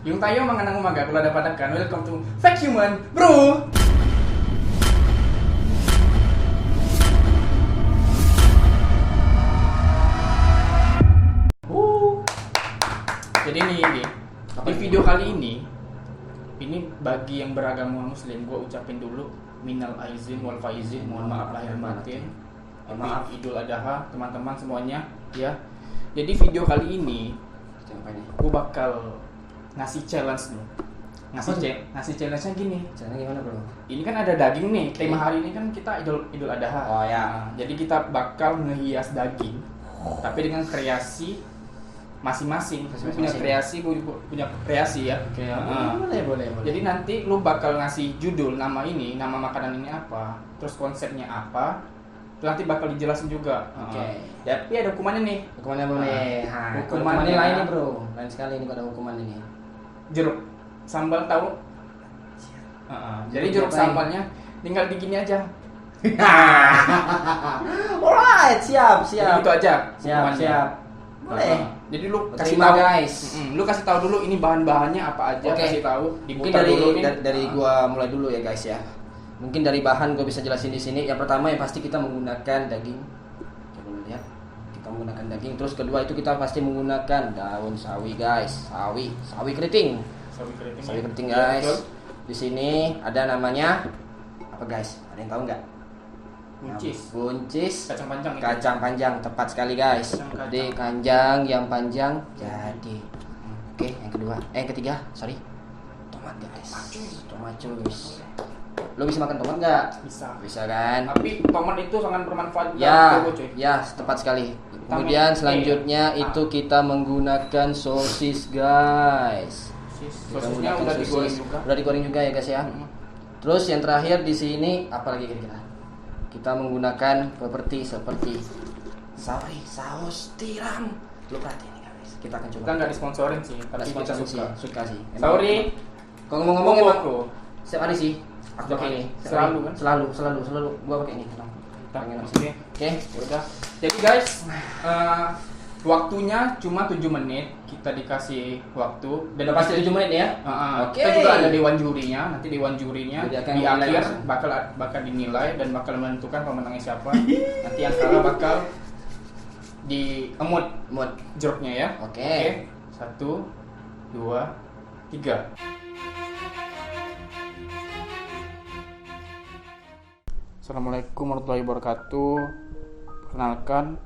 Yung tayo mga nangumaga, kung padakan, welcome to Fake Human, bro! Jadi nih, di video kali ini bagi yang beragama Muslim, gue ucapin dulu minal aizin wal faizin, mohon maaf lahir batin. Maaf Idul Adha teman-teman semuanya ya. Jadi video kali ini gue bakal ngasih challenge nih. Ngasih challenge-nya gini. Caranya gimana, Bro? Ini kan ada daging nih. Tema hari ini kan kita Idul Adha. Oh ya. Nah, jadi kita bakal ngehias daging tapi dengan kreasi masing-masing. Punya kreasi ya. Oke. Boleh. Jadi nanti lu bakal ngasih judul nama makanan ini apa, terus konsepnya apa, terus nanti bakal dijelasin juga. Oke. Tapi ada hukumannya nih. Hukumannya boleh. Hukumannya lain nih, Bro. Lain sekali ini ada hukuman ini. Jeruk sambal tahu. Jadi jeruk sambalnya tinggal digini aja. Alright, siap. Jadi itu aja. Siap. Boleh. Jadi lu kasih Terima, tahu guys. Lu kasih tahu dulu ini bahan-bahannya apa aja. Oke. Kasih tahu. Mungkin Diputar dulu nih. dari gua mulai dulu ya, guys ya. Mungkin dari bahan gua bisa jelasin di sini. Yang pertama yang pasti kita menggunakan daging. Coba lu lihat. Kita menggunakan daging. Terus kedua itu kita pasti menggunakan daun sawi, guys. Sawi keriting. Sawi keriting, guys. Betul. Di sini ada namanya apa, guys? Ada yang tahu nggak? Buncis. Kacang panjang itu. Kacang panjang, tepat sekali, guys. Kacang. Jadi kanjang yang panjang jadi. Oke, yang ketiga, sorry. Tomat, guys. Tomat jus. Lo bisa makan tomat nggak? Bisa Kan? Tapi tomat itu sangat bermanfaat untuk Ya, tubuh, cuy. ya, tepat sekali. Kemudian selanjutnya itu kita menggunakan sosis, guys. Kita Sosisnya menggunakan udah sosis. digoreng juga. Udah digoreng juga ya, guys ya. Terus yang terakhir di sini apa lagi kira-kira? Kita menggunakan seperti saus tiram. Lu perhatiin nih, guys. Kita akan coba. Kita nggak disponsorin sih, tapi kita suka sih. Sorry. Kalau ngomong-ngomong emang bro. setiap hari sih aku pakai ini. Selalu kan? Selalu gua pakai ini. Pengen sih. Oke. Udah. Jadi guys, waktunya cuma 7 menit. Kita dikasih waktu dan Udah pasti 7 menit ya? Oke. Kita juga ada dewan jurinya. Nanti dewan jurinya Jadi akan di menilai akhir langsung. bakal dinilai dan bakal menentukan pemenangnya siapa. Nanti yang kalah bakal diemut Mood. jeruknya ya. Oke. 1, 2, 3. Assalamualaikum warahmatullahi wabarakatuh. Perkenalkan,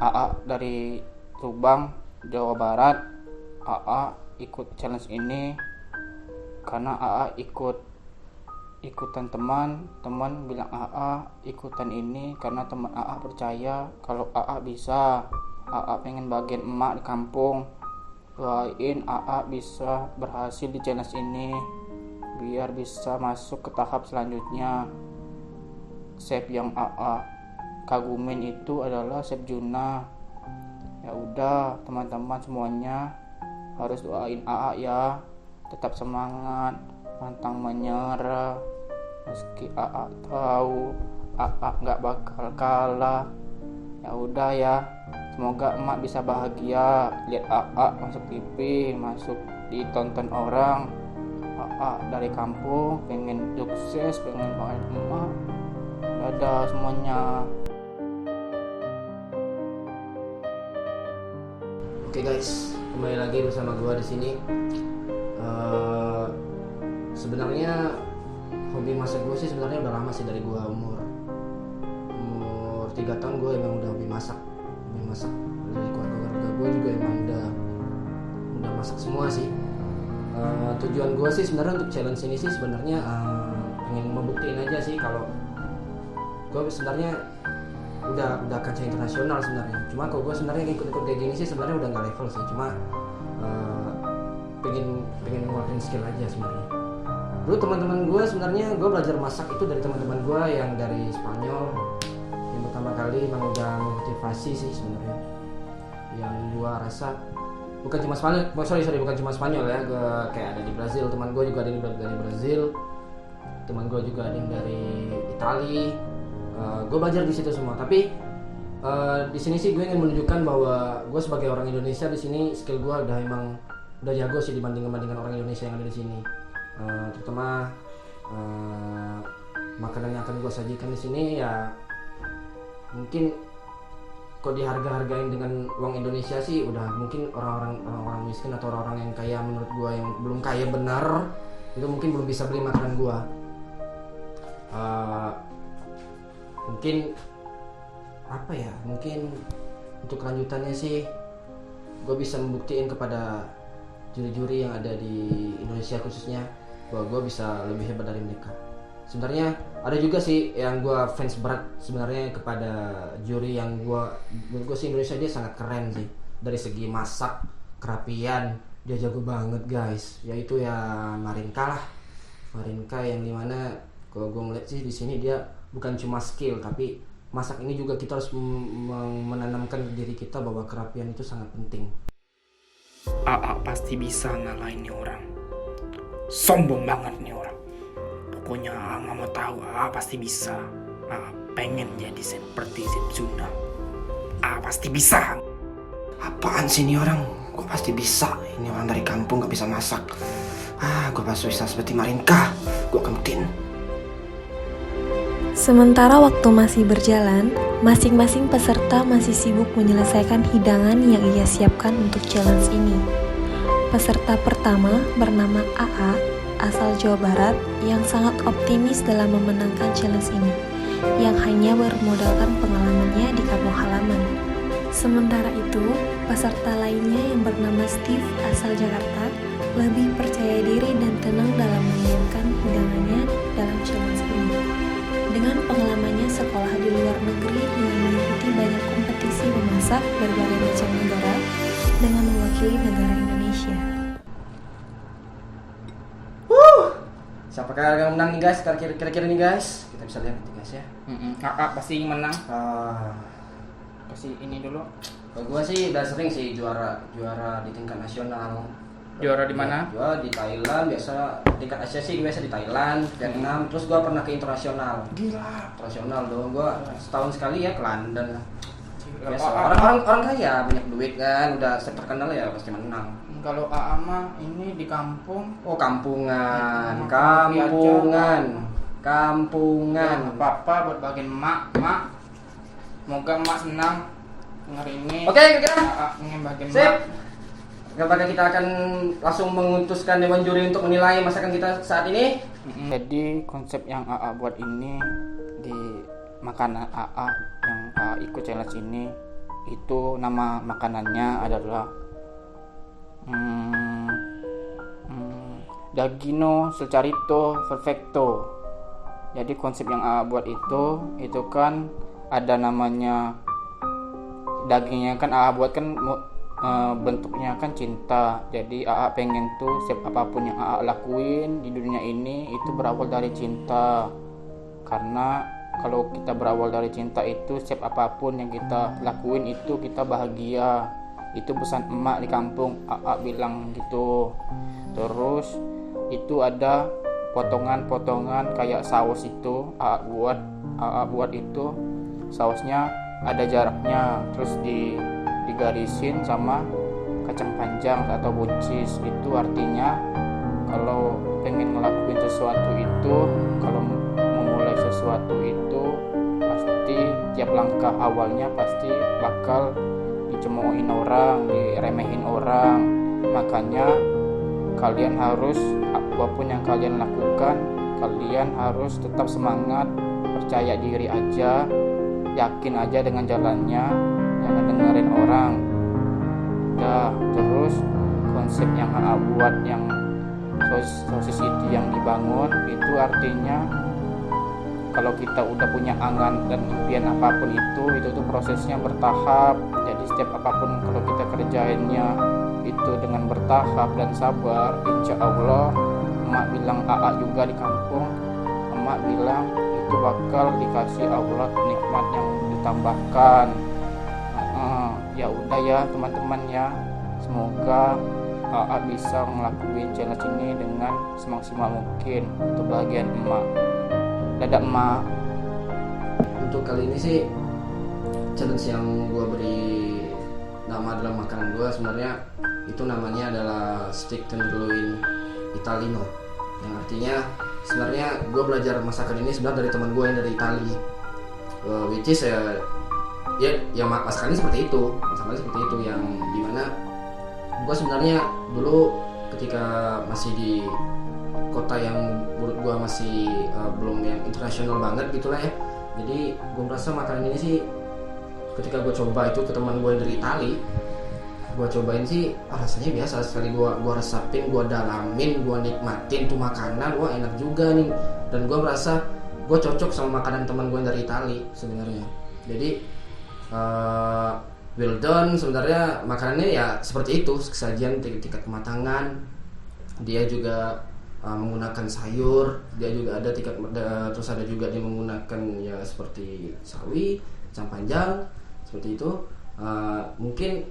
AA dari Subang, Jawa Barat. AA ikut challenge ini karena AA ikutan teman bilang AA ikutan ini karena teman AA percaya kalau AA bisa. AA pengen bagian emak di kampung. Doain AA bisa berhasil di challenge ini biar bisa masuk ke tahap selanjutnya. Chef yang AA kagumin itu adalah Chef Juna. Ya udah teman-teman semuanya harus doain AA ya. Tetap semangat, pantang menyerah. Meski AA tahu AA nggak bakal kalah. Ya udah ya. Semoga emak bisa bahagia lihat AA masuk TV, masuk ditonton orang. AA dari kampung pengen sukses, pengen banget emak. Dadah semuanya. Oke, guys, kembali lagi bersama gua di sini. Sebenarnya hobi masak gue sih sebenarnya udah lama sih, dari gua umur 3 tahun gue emang udah hobi masak. Dari keluarga gue juga emang udah masak semua sih. Tujuan gue sih sebenarnya untuk challenge ini sih sebenarnya pengen membuktiin aja sih kalau gue sebenarnya udah kancah internasional sebenarnya. Cuma kalau gue sebenarnya ikut kayak gini sih sebenarnya udah nggak level sih. Cuma pengen ngeluarin skill aja sebenarnya. Dulu teman-teman gue sebenarnya gue belajar masak itu dari teman-teman gue yang dari Spanyol. Yang pertama kali emang udah motivasi sih sebenarnya. Yang gue rasa bukan cuma Spanyol, bukan cuma Spanyol ya. Gue kayak ada di Brazil, teman gue juga ada yang dari Brazil. Teman gue juga ada yang dari Italia. Gue belajar di situ semua. Tapi di sini sih gue ingin menunjukkan bahwa gue sebagai orang Indonesia di sini skill gue udah emang udah jago sih dibandingkan orang Indonesia yang ada di sini. Terutama makanan yang akan gue sajikan di sini ya mungkin kalau diharga-hargain dengan uang Indonesia sih udah mungkin orang-orang miskin atau orang-orang yang kaya menurut gue yang belum kaya benar itu mungkin belum bisa beli makanan gue. Mungkin apa ya, mungkin untuk kelanjutannya sih gue bisa membuktiin kepada juri-juri yang ada di Indonesia khususnya bahwa gue bisa lebih hebat dari mereka. Sebenarnya ada juga sih yang gue fans berat sebenarnya kepada juri yang menurut gue sih Indonesia dia sangat keren sih dari segi masak, kerapian dia jago banget guys, yaitu ya Marinka yang dimana kalau gue ngeliat sih di sini dia bukan cuma skill tapi masak ini juga kita harus menanamkan diri kita bahwa kerapian itu sangat penting. AA pasti bisa ngalahin nih orang. Sombong banget nih orang. Pokoknya AA gak mau tahu, AA pasti bisa. AA pengen jadi seperti Setsuna. AA pasti bisa. Apaan sih ini orang? Gue pasti bisa. Ini orang dari kampung gak bisa masak. Gue pasti bisa seperti Marinka. Gue kentin. Sementara waktu masih berjalan, masing-masing peserta masih sibuk menyelesaikan hidangan yang ia siapkan untuk challenge ini. Peserta pertama bernama AA, asal Jawa Barat, yang sangat optimis dalam memenangkan challenge ini, yang hanya bermodalkan pengalamannya di kampung halaman. Sementara itu, peserta lainnya yang bernama Steve, asal Jakarta, lebih percaya diri dan tenang dalam menyiapkan hidangannya dalam challenge ini. Dengan pengalamannya sekolah di luar negeri dengan mengikuti banyak kompetisi memasak berbagai macam negara dengan mewakili negara Indonesia. Siapakah yang menang nih guys? Kira-kira nih guys, kita bisa lihat nih guys ya. AA pasti menang. Kasih ini dulu. Kalau gue sih udah sering sih juara di tingkat nasional. Juara di mana? Gua di Thailand, biasa tingkat Asia sih biasa di Thailand, Vietnam, terus gua pernah ke internasional. Gila. Internasional dong, gua setahun sekali ya ke London. Biasa orang kaya banyak duit kan, udah terkenal ya pasti menang. Kalau AA mah ini di kampung. Oh kampungan. Papa buat bagian emak. Semoga emak senang dengar ini. Oke, kira-kira. AA ingin bagian Sip. emak. Apakah kita akan langsung mengutuskan dewan juri untuk menilai masakan kita saat ini? Jadi konsep yang AA buat ini di makanan AA yang AA ikut challenge ini itu nama makanannya adalah Dagino Selcarito Perfecto. Jadi konsep yang AA buat itu kan ada namanya dagingnya kan AA buat kan bentuknya kan cinta. Jadi AA pengen tuh setiap apapun yang AA lakuin di dunia ini itu berawal dari cinta. Karena kalau kita berawal dari cinta itu setiap apapun yang kita lakuin itu kita bahagia. Itu pesan emak di kampung, AA bilang gitu. Terus itu ada potongan-potongan kayak saus itu AA buat itu sausnya ada jaraknya, terus digarisin sama kacang panjang atau buncis. Itu artinya kalau pengen ngelakuin sesuatu itu, kalau memulai sesuatu itu pasti tiap langkah awalnya pasti bakal dicemoohin orang, diremehin orang. Makanya kalian harus apapun yang kalian lakukan, kalian harus tetap semangat, percaya diri aja, yakin aja dengan jalannya, jangan dengerin orang. Terus konsep yang AA buat yang sosis itu yang dibangun itu artinya kalau kita udah punya angan dan impian apapun itu tuh prosesnya bertahap. Jadi setiap apapun kalau kita kerjainnya itu dengan bertahap dan sabar, insya Allah emak bilang AA juga di kampung, emak bilang itu bakal dikasih Allah nikmat yang ditambahkan. Ya udah ya teman-teman ya, semoga AA bisa ngelakuin challenge ini dengan semaksimal mungkin untuk bagian emak. Dadah emak. Untuk kali ini sih challenge yang gue beri nama dalam makanan gue sebenarnya itu namanya adalah steak tenderloin Italino, yang artinya sebenarnya gue belajar masakan ini sebenarnya dari teman gue yang dari Itali, which is ya masakannya seperti itu, yang dimana gue sebenarnya dulu ketika masih di kota yang menurut gue masih belum yang internasional banget gitulah ya, jadi gue merasa makanan ini sih ketika gue coba itu ke teman gue yang dari Itali, gue cobain sih rasanya biasa sekali, gue resapin, gue dalamin, gue nikmatin tuh makanan, wah enak juga nih, dan gue merasa gue cocok sama makanan teman gue yang dari Itali sebenarnya. Jadi well done, sebenarnya makanannya ya seperti itu, kesajian tingkat kematangan, dia juga menggunakan sayur, dia juga ada terus ada juga dia menggunakan ya seperti sawi, kacang panjang seperti itu. Mungkin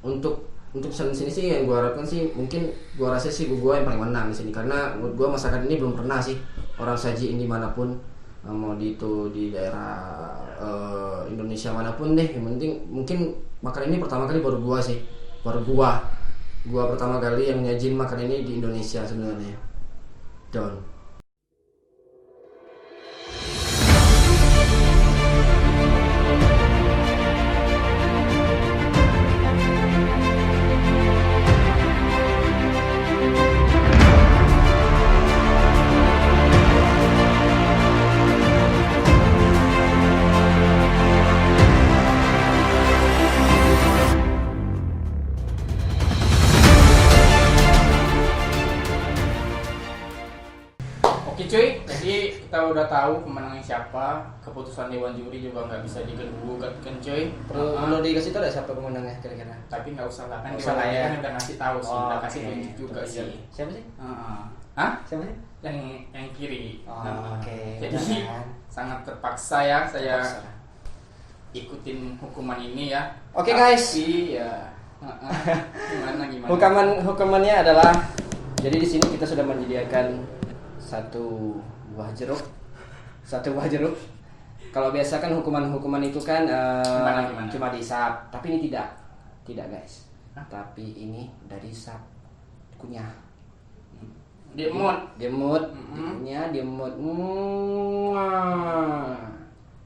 untuk challenge ini sih yang gue harapkan sih, mungkin gue rasa sih gue yang paling menang di sini, karena menurut gue masakan ini belum pernah sih orang sajiin dimanapun, mau di daerah Indonesia manapun deh, yang penting mungkin makan ini pertama kali baru gua pertama kali yang nyajin makan ini di Indonesia sebenarnya. Don. Oke cuy, jadi kita udah tahu pemenangnya siapa, keputusan Dewan Juri juga nggak bisa digugat kan cuy. Perlu dikasih tahu siapa pemenangnya kira-kira? Tapi nggak usah lah, kan Nggak usah lah Dewan ya. Juri kan udah ngasih tahu sih, udah kasih oke. tunjuk juga Betul, sih. Siapa sih? Hah? Siapa sih? Yang kiri. Oke. Jadi Jangan. sangat terpaksa ya saya Terpaksa. ikutin hukuman ini ya. Oke, guys. Tapi ya gimana? Hukumannya adalah, jadi di sini kita sudah menyediakan satu buah jeruk. Kalau biasa kan hukuman itu kan Gimana? cuma diisap, tapi ini tidak guys. Tapi ini udah diisap, dikunyah. Demot. Dikunyah, demut.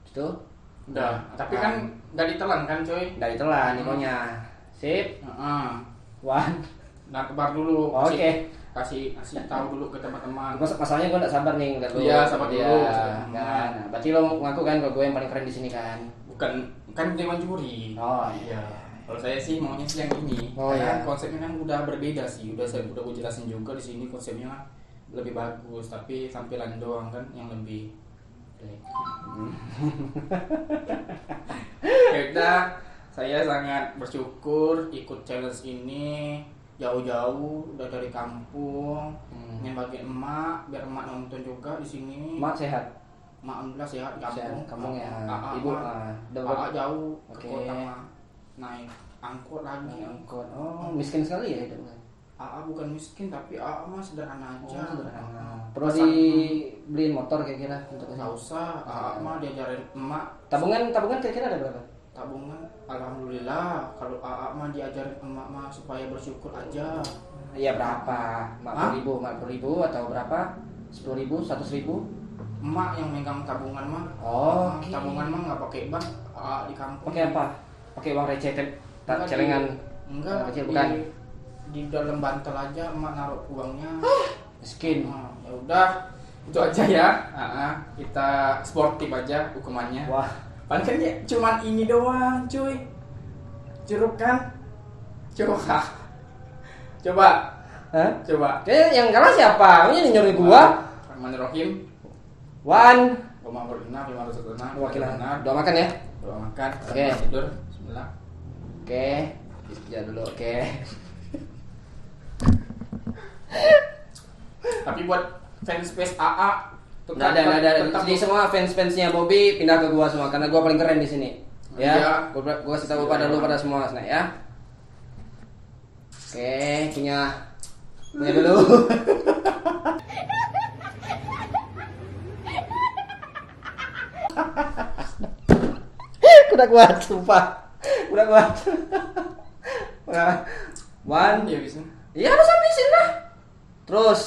Itu Udah, tapi kan nggak ditelan kan cuy? dari telan dikunyah. Sip. One. Nah, kebar dulu. Oke. Kasih tahu dulu ke teman-teman. Masalahnya gue gak sabar nih ngeliat lu. Iya, sabar dulu. Nah, berarti lo ngaku kan kalau gue yang paling keren di sini kan? Bukan, kan Dewan Juri. Oh Iya. Kalau saya sih maunya sih yang ini. Oh, Karena iya. konsepnya kan udah berbeda sih. Udah gue jelasin juga di sini konsepnya lebih bagus, tapi tampilan doang kan yang lebih jelek. Ya udah, saya sangat bersyukur ikut challenge ini. Jauh-jauh udah dari kampung, ingin bagi emak biar emak nonton juga di sini. Mak sehat. Mak alhamdulillah sehat di kampung. Kampung ya. Aa, Ibu Aa jauh ke Oke. kota mah naik angkot lagi. angkot. Oh, miskin sekali ya hidupnya. Aa bukan miskin tapi Aa mah sederhana aja. Sederhana. Perlu dibeliin motor kira-kira untuk Nggak usah. Aa mah diajarin emak Tabungan kira-kira ada berapa? tabungan. Alhamdulillah kalau Aa mah diajarin emak mah supaya bersyukur aja. Iya berapa? 50 ribu atau berapa? 10.000, 100.000? Emak yang megang tabungan mah. Oh, oke. Tabungan mah nggak pakai bank. Aa di kampung. Pakai apa? Pakai uang receh Enggak, celengan. Enggak, kecil bukan. Di dalam bantal aja emak naruh uangnya. Miskin. Nah, ya udah itu aja ya. Kita sportif aja hukumannya. Wah, Paling kan ya cuman ini doang, cuy. Jeruk kan? Coba. hah? Coba. Kayaknya yang kalah siapa? Ini nyuruh gua. Rahmanirrahim. One. Goma berenang, 500 tenang. Wakilan. Doa makan ya. Doa makan. Oke. Tidur. Bismillah. Oke. Istirahat dulu. Oke. Tapi buat fans space AA Nggak ada. Jadi semua fans-fansnya Bobby pindah ke gua semua karena gua paling keren di sini. Ya. Iya. Gua kasih tahu pada lu pada semua, nah ya. Oke, punya dulu. Udah kuat, sumpah. Udah kuat. One. Iya bisa. Iya harus habisin lah. Terus.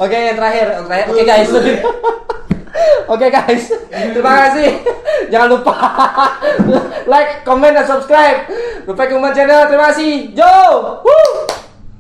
Oke, yang terakhir. Oke guys. Oke guys. Terima kasih. Jangan lupa like, comment, dan subscribe. Lupa Kuman channel. Terima kasih. Jo.